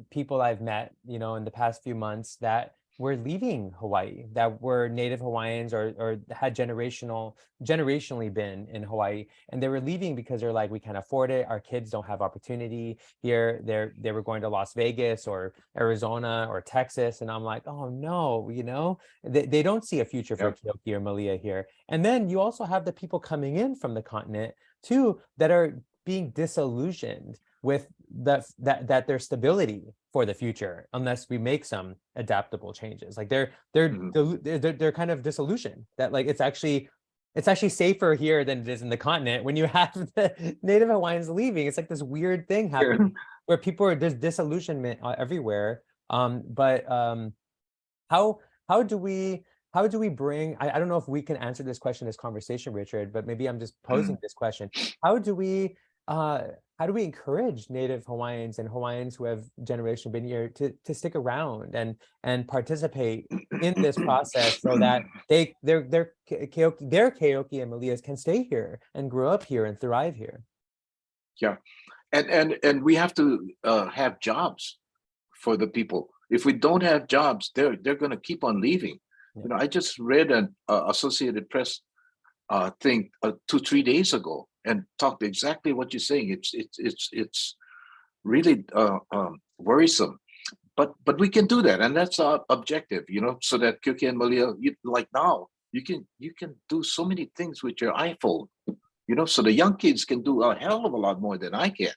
people I've met, in the past few months that were leaving Hawaii, that were Native Hawaiians or had generationally been in Hawaii, and they were leaving because they're like, we can't afford it. Our kids don't have opportunity here. They were going to Las Vegas or Arizona or Texas, and I'm like, oh no, they don't see a future for Yeah. Keoki or Malia here. And then you also have the people coming in from the continent too that are being disillusioned with that their stability for the future unless we make some adaptable changes. Like they're kind of disillusioned that like it's actually safer here than it is in the continent when you have the Native Hawaiians leaving. It's like this weird thing happening where there's disillusionment everywhere. But how do we bring, I don't know if we can answer this question, this conversation, Richard, but maybe I'm just posing this question. How do we encourage Native Hawaiians and Hawaiians who have generationally been here to stick around and participate in this process so that their Keoki and Malias can stay here and grow up here and thrive here? Yeah. And we have to have jobs for the people. If we don't have jobs, they're going to keep on leaving. Yeah. I just read an Associated Press thing 2-3 days ago and talked exactly what you're saying. It's really worrisome, but we can do that, and that's our objective. So that Kyoki and Malia, like now, you can do so many things with your iPhone. So the young kids can do a hell of a lot more than I can.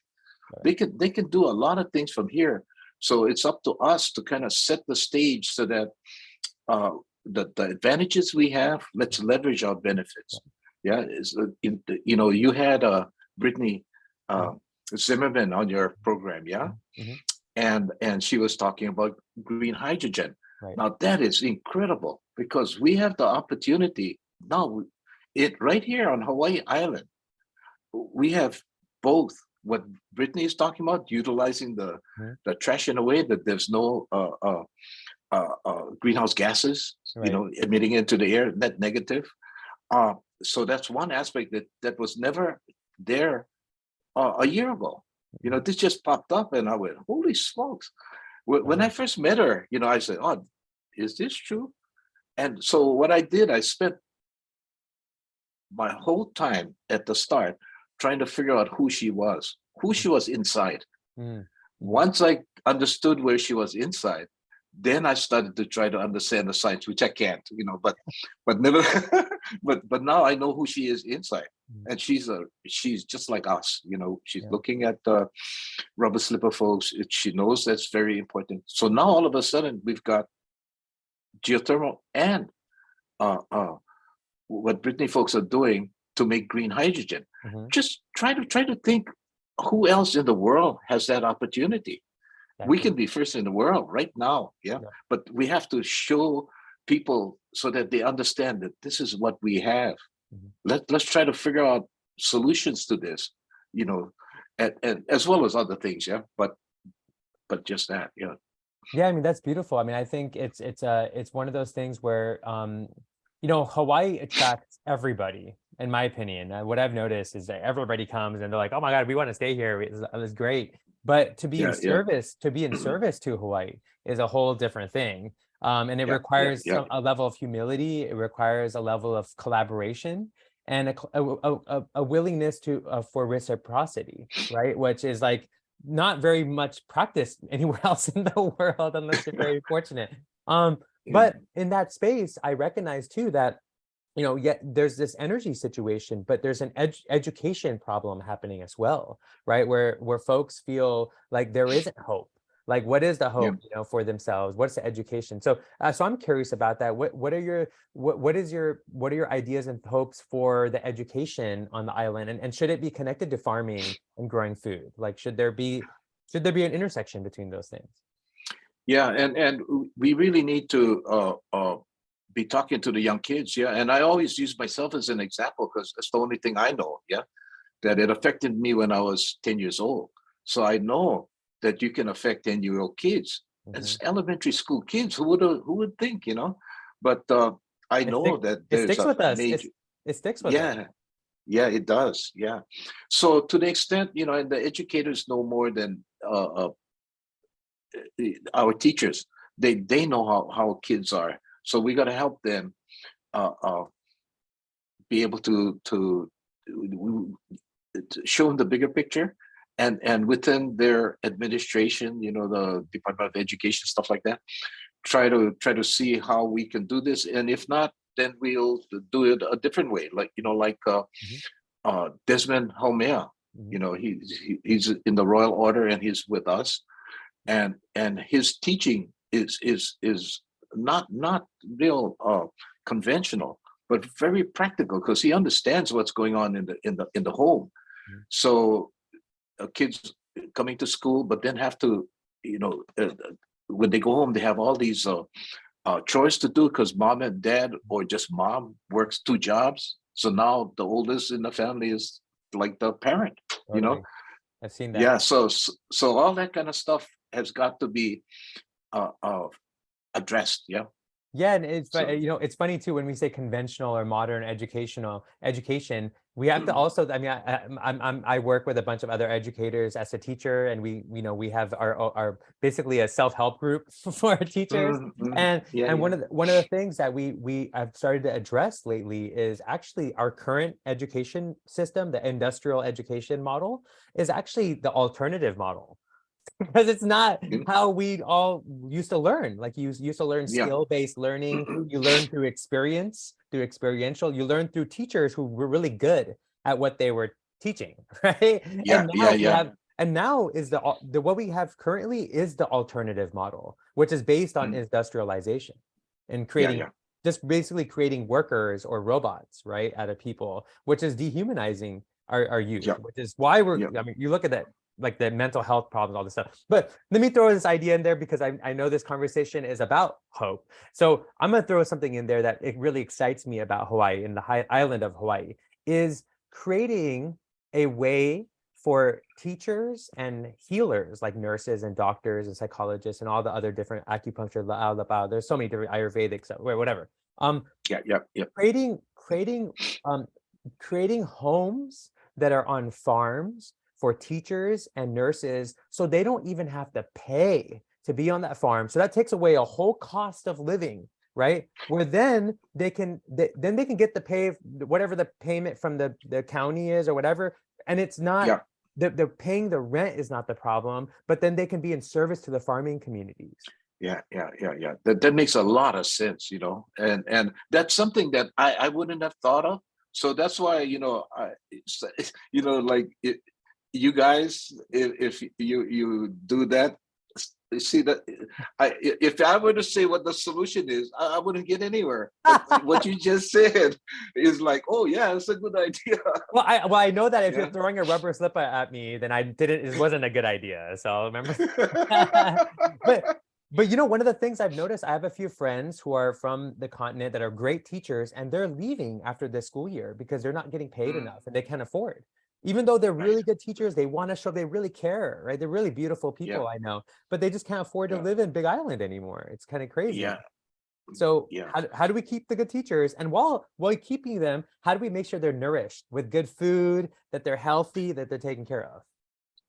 Right. They can do a lot of things from here. So it's up to us to kind of set the stage so that the advantages we have, let's leverage our benefits. Yeah, you had Brittany Zimmerman on your program, yeah, Mhm. and she was talking about green hydrogen. Right. Now that is incredible because we have the opportunity now. It right here on Hawaii Island, we have both what Brittany is talking about, utilizing Mhm. the trash in a way that there's no greenhouse gases, Right. emitting into the air, net negative. So that's one aspect that was never there a year ago. Mhm. This just popped up, and I went, "Holy smokes!" When I Wow. first met her, I said, "Oh, is this true?" And so what I did, I spent my whole time at the start trying to figure out who she was inside. Mhm. Mhm. Once I understood where she was inside, then I started to try to understand the science, which I can't, but never, but now I know who she is inside, Mhm. and she's just like us, she's Yeah. looking at the rubber slipper folks. She knows that's very important. So now all of a sudden we've got geothermal and uh, uh, what Brittany folks are doing to make green hydrogen. Mhm. Just try to think who else in the world has that opportunity. We can Definitely. be first in the world right now, yeah. Yeah. But we have to show people so that they understand that this is what we have. Mhm. Let's try to figure out solutions to this, you know, and as well as other things, yeah. But just that, yeah. Yeah, I mean, that's beautiful. I mean, I think it's one of those things where Hawaii attracts everybody, in my opinion. What I've noticed is that everybody comes and they're like, "Oh my God, we want to stay here. It's great." But to be in Yeah, yeah. service to Hawaii is a whole different thing. And it Yeah, yeah, requires yeah. a level of humility. It requires a level of collaboration and a willingness to for reciprocity, right? Which is like not very much practiced anywhere else in the world unless you're very fortunate. Yeah. But in that space, I recognize too that yet there's this energy situation, but there's an education problem happening as well, right? Where folks feel like there isn't hope. Like, what is the Yeah. hope, for themselves? What's the education? So I'm curious about that. What are your ideas and hopes for the education on the island? And should it be connected to farming and growing food? Like, should there be an intersection between those things? Yeah, and we really need to be talking to the young kids. Yeah, and I always use myself as an example because that's the only thing I know. Yeah, that it affected me when I was 10 years old. So I know that you can affect 10-year-old kids. Hmm. It's elementary school kids. Who would think? But I It know sticks. that It there's sticks a with us. major. It sticks with us. Yeah, yeah, it does. Yeah. So to the extent, and the educators know more than our teachers. They know how kids are, so we got to help them uh, uh, be able to show them the bigger picture, and within their administration, the Department of Education, stuff like that. Try to see how we can do this, and if not, then we'll do it a different way, Mhm. Desmond Haumea. Mhm. He's in the Royal Order and he's with us, and his teaching is not real conventional, but very practical because he understands what's going on in the home. Mhm. So kids coming to school, but then have to, when they go home, they have all these chores to do because mom and dad or just mom works two jobs. So now the oldest in the family is like the parent, you know. Totally. I've seen that. Yeah, so all that kind of stuff has got to be uh, uh addressed. Yeah. Yeah, and So it's funny too when we say conventional or modern education, we have to also. I mean, I work with a bunch of other educators as a teacher, and we have our basically a self-help group for teachers. And yeah, and yeah. one of the things that we have started to address lately is actually our current education system, the industrial education model, is actually the alternative model because it's not Mm, how we all used to learn. Like you used to learn yeah. skill-based learning. You learn through experience, through experiential. You learn through teachers who were really good at what they were teaching, right? Yeah, And yeah, now we yeah. have, and now is the what we have currently is the alternative model, which is based on Mm, industrialization and yeah, creating yeah. just basically creating workers or robots, right, out of people, which is dehumanizing our youth, Yeah, which is why yeah. I mean, you look at that like the mental health problems, all this stuff. But let me throw this idea in there because I know this conversation is about hope. So I'm going to throw something in there that it really excites me about Hawaii and the island of Hawaii is creating a way for teachers and healers like nurses and doctors and psychologists and all the other different acupuncture, there's so many different Ayurvedic stuff, whatever. Creating creating homes that are on farms for teachers and nurses so they don't even have to pay to be on that farm. So that takes away a whole cost of living, right? Where then they can get the pay, whatever the payment from the county is or whatever. And it's not they're paying the rent is not the problem, but then they can be in service to the farming communities. Yeah. That makes a lot of sense, and that's something that I wouldn't have thought of. So that's why, like you guys, if you do that, see that if I were to say what the solution is, I wouldn't get anywhere. But what you just said is like, oh yeah, it's a good idea. Well, I know that if you're throwing a rubber slipper at me, then it wasn't a good idea. So remember, but one of the things I've noticed, I have a few friends who are from the continent that are great teachers, and they're leaving after this school year because they're not getting paid enough and they can't afford. Even though they're really good teachers, they want to show they really care, right? They're really beautiful people, I know, but they just can't afford to live in Big Island anymore. It's kind of crazy. So how do we keep the good teachers? And while keeping them, how do we make sure they're nourished with good food, that they're healthy, that they're taken care of?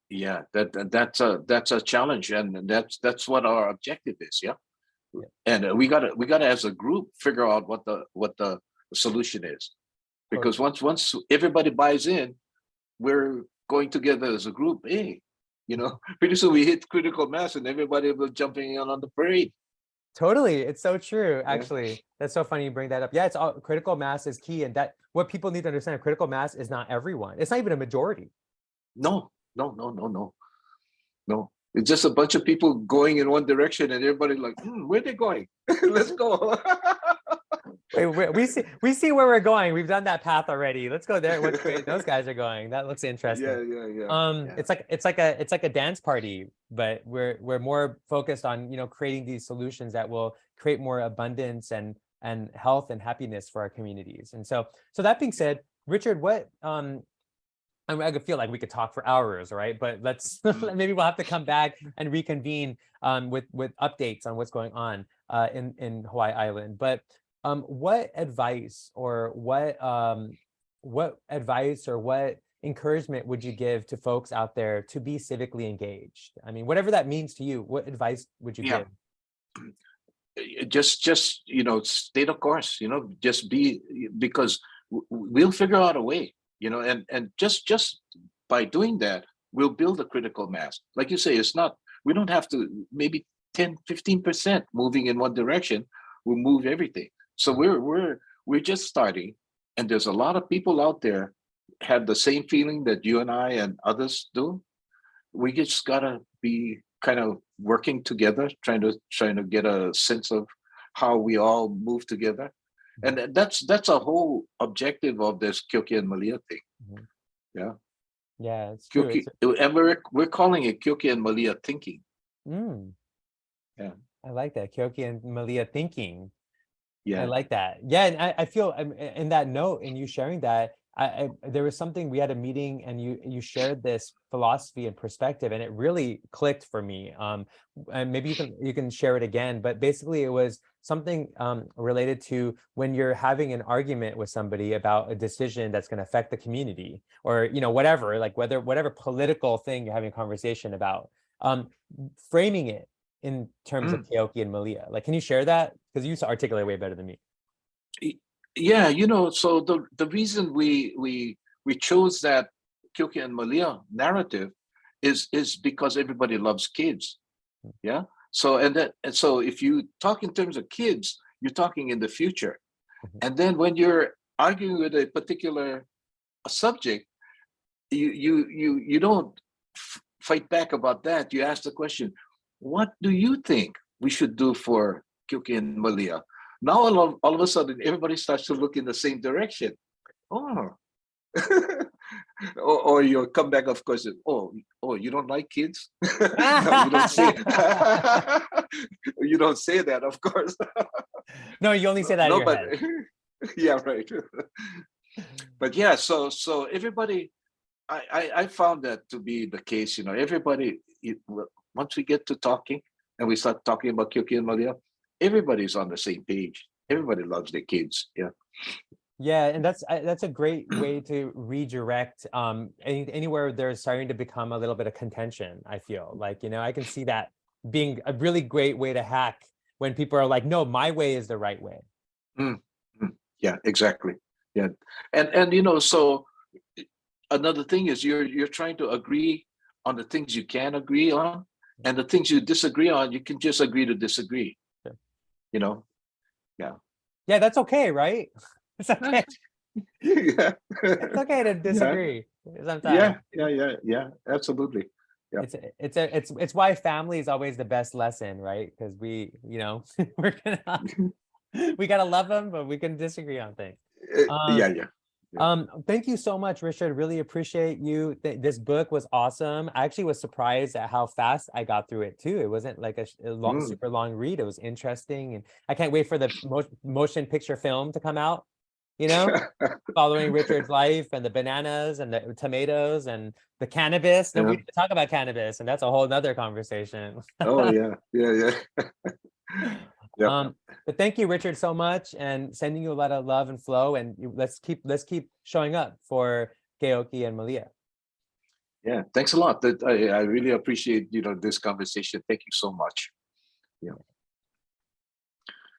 Yeah, that's a challenge, and that's what our objective is. And we gotta as a group figure out what the solution is, because once everybody buys in, we're going together as a group. Hey, pretty soon we hit critical mass and everybody will jumping in on the parade. Totally, it's so true. Actually, that's so funny you bring that up. Yeah, it's all critical mass is key, and that what people need to understand. Critical mass is not everyone. It's not even a majority. No. It's just a bunch of people going in one direction, and everybody like, where are they going? Let's go. we see where we're going. We've done that path already. Let's go there. What those guys are going. That looks interesting. Yeah. It's like a dance party, but we're more focused on creating these solutions that will create more abundance and health and happiness for our communities. And so that being said, Richard, what I feel like we could talk for hours, right? But let's maybe we'll have to come back and reconvene with updates on what's going on in Hawaii Island. But what advice or what encouragement would you give to folks out there to be civically engaged? I mean, whatever that means to you, what advice would you give? Just stay the course. Just be, because we'll figure out a way. And just by doing that, we'll build a critical mass. Like you say, it's not, we don't have to, maybe 10-15% moving in one direction will move everything. So we're just starting, and there's a lot of people out there have the same feeling that you and I and others do. We just gotta be kind of working together, trying to get a sense of how we all move together. And that's a whole objective of this Kyoki and Malia thing. Yeah, it's true. And we're calling it Kyoki and Malia thinking. Yeah, I like that, Kyoki and Malia thinking. Yeah, I like that. Yeah, and I feel in that note, and you sharing that, there was something, we had a meeting and you shared this philosophy and perspective, and it really clicked for me. And maybe you can share it again, but basically it was something related to when you're having an argument with somebody about a decision that's going to affect the community, or whatever, like whatever political thing you're having a conversation about, framing it in terms of Kyoki and Malia. Like, can you share that? Because you articulate way better than me. Yeah, so the reason we chose that Kyoki and Malia narrative is because everybody loves kids. Yeah. So so if you talk in terms of kids, you're talking in the future. And then when you're arguing with a particular subject, you don't fight back about that. You ask the question, what do you think we should do for Kyoki and Malia? Now all of a sudden everybody starts to look in the same direction. Oh, Or you'll come back, of course, and, oh, you don't like kids? No, you don't say. You don't say that, of course. No, you only say that in No, your but head. yeah, right. But yeah, so everybody, I found that to be the case. Everybody, once we get to talking and we start talking about Kyoki and Malia, everybody's on the same page. Everybody loves their kids. Yeah. Yeah, and that's a great way to redirect anywhere there's starting to become a little bit of contention. I feel like, I can see that being a really great way to hack when people are like, no, my way is the right way. Mm, yeah, exactly. Yeah, and so another thing is you're trying to agree on the things you can agree on, and the things you disagree on, you can just agree to disagree. Sure. Yeah. Yeah, that's okay, right? It's okay. Yeah. It's okay to Yeah. disagree sometimes. Yeah. Absolutely. Yeah. It's why family is always the best lesson, right? Because we're gonna we gotta love them, but we can disagree on things. Yeah. Um, Yeah. Yeah. Thank you so much, Richard. Really appreciate you. This book was awesome. I actually was surprised at how fast I got through it too. It wasn't like a long, Mm. super long read. It was interesting, and I can't wait for the motion picture film to come out. Following Richard's life and the bananas and the tomatoes and the cannabis. No, we Yeah. didn't talk about cannabis, and that's a whole nother conversation. Oh yeah. Yeah. Yep. But thank you, Richard, so much, and sending you a lot of love and flow. And let's keep showing up for Keoki and Malia. Yeah. Thanks a lot. That I really appreciate this conversation. Thank you so much. Yeah.